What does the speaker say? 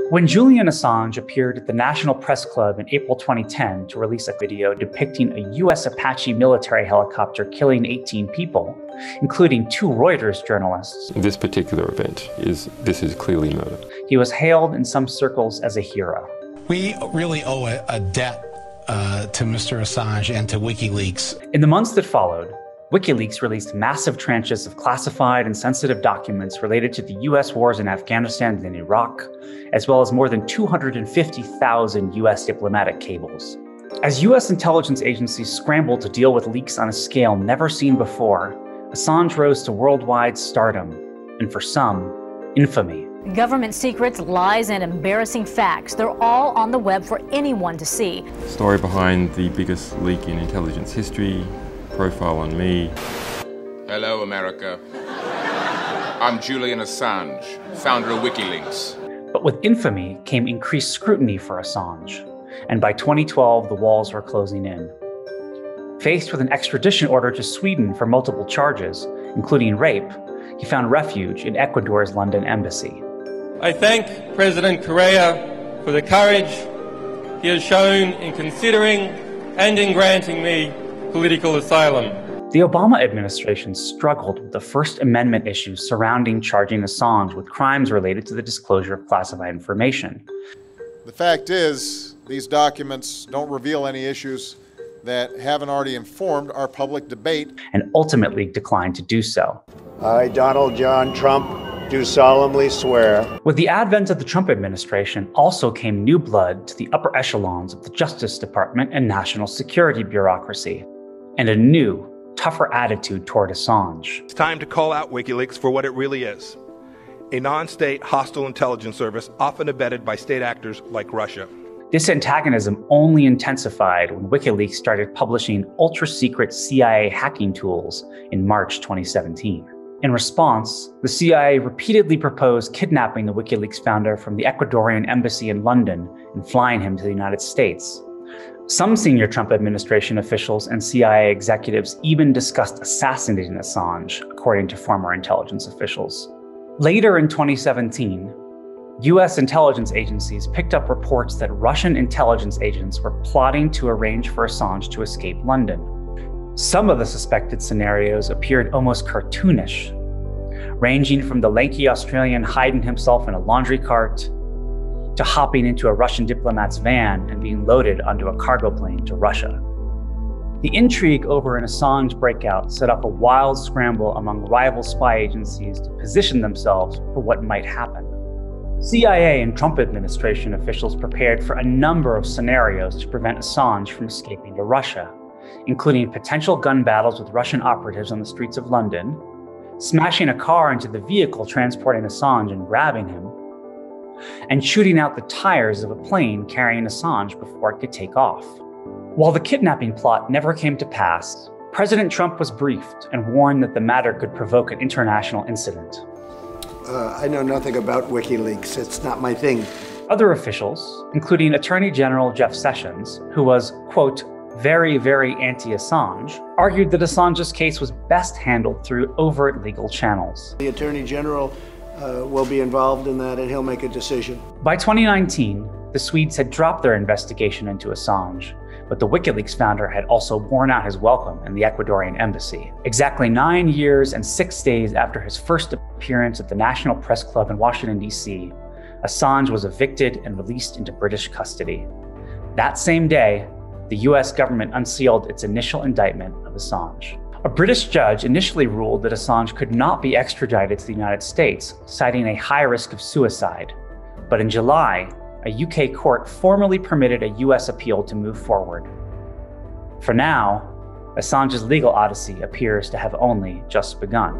When Julian Assange appeared at the National Press Club in April 2010 to release a video depicting a U.S. Apache military helicopter killing 18 people, including 2 Reuters journalists, This particular event is clearly murder. he was hailed in some circles as a hero. We really owe a debt to Mr. Assange and to WikiLeaks. In the months that followed, WikiLeaks released massive tranches of classified and sensitive documents related to the U.S. wars in Afghanistan and Iraq, as well as more than 250,000 U.S. diplomatic cables. As U.S. intelligence agencies scrambled to deal with leaks on a scale never seen before, Assange rose to worldwide stardom, and for some, infamy. Government secrets, lies, and embarrassing facts, they're all on the web for anyone to see. Story behind the biggest leak in intelligence history, profile on me. Hello, America. I'm Julian Assange, founder of WikiLeaks. But with infamy came increased scrutiny for Assange, and by 2012, the walls were closing in. Faced with an extradition order to Sweden for multiple charges, including rape, he found refuge in Ecuador's London embassy. I thank President Correa for the courage he has shown in considering and in granting me political asylum. The Obama administration struggled with the First Amendment issues surrounding charging Assange with crimes related to the disclosure of classified information. The fact is, these documents don't reveal any issues that haven't already informed our public debate. And ultimately declined to do so. I, Donald John Trump, do solemnly swear. With the advent of the Trump administration also came new blood to the upper echelons of the Justice Department and national security bureaucracy, and a new, tougher attitude toward Assange. It's time to call out WikiLeaks for what it really is. A non-state hostile intelligence service often abetted by state actors like Russia. This antagonism only intensified when WikiLeaks started publishing ultra-secret CIA hacking tools in March 2017. In response, the CIA repeatedly proposed kidnapping the WikiLeaks founder from the Ecuadorian embassy in London and flying him to the United States. Some senior Trump administration officials and CIA executives even discussed assassinating Assange, according to former intelligence officials. Later in 2017, U.S. intelligence agencies picked up reports that Russian intelligence agents were plotting to arrange for Assange to escape London. Some of the suspected scenarios appeared almost cartoonish, ranging from the lanky Australian hiding himself in a laundry cart, to hopping into a Russian diplomat's van and being loaded onto a cargo plane to Russia. The intrigue over an Assange breakout set up a wild scramble among rival spy agencies to position themselves for what might happen. CIA and Trump administration officials prepared for a number of scenarios to prevent Assange from escaping to Russia, including potential gun battles with Russian operatives on the streets of London, smashing a car into the vehicle transporting Assange and grabbing him, and shooting out the tires of a plane carrying Assange before it could take off. While the kidnapping plot never came to pass, President Trump was briefed and warned that the matter could provoke an international incident. I know nothing about WikiLeaks. It's not my thing. Other officials, including Attorney General Jeff Sessions, who was, quote, very, very anti-Assange, argued that Assange's case was best handled through overt legal channels. The Attorney General will be involved in that, and he'll make a decision. By 2019, the Swedes had dropped their investigation into Assange, but the WikiLeaks founder had also worn out his welcome in the Ecuadorian embassy. Exactly 9 years and 6 days after his first appearance at the National Press Club in Washington, D.C., Assange was evicted and released into British custody. That same day, the US government unsealed its initial indictment of Assange. A British judge initially ruled that Assange could not be extradited to the United States, citing a high risk of suicide. But in July, a UK court formally permitted a US appeal to move forward. For now, Assange's legal odyssey appears to have only just begun.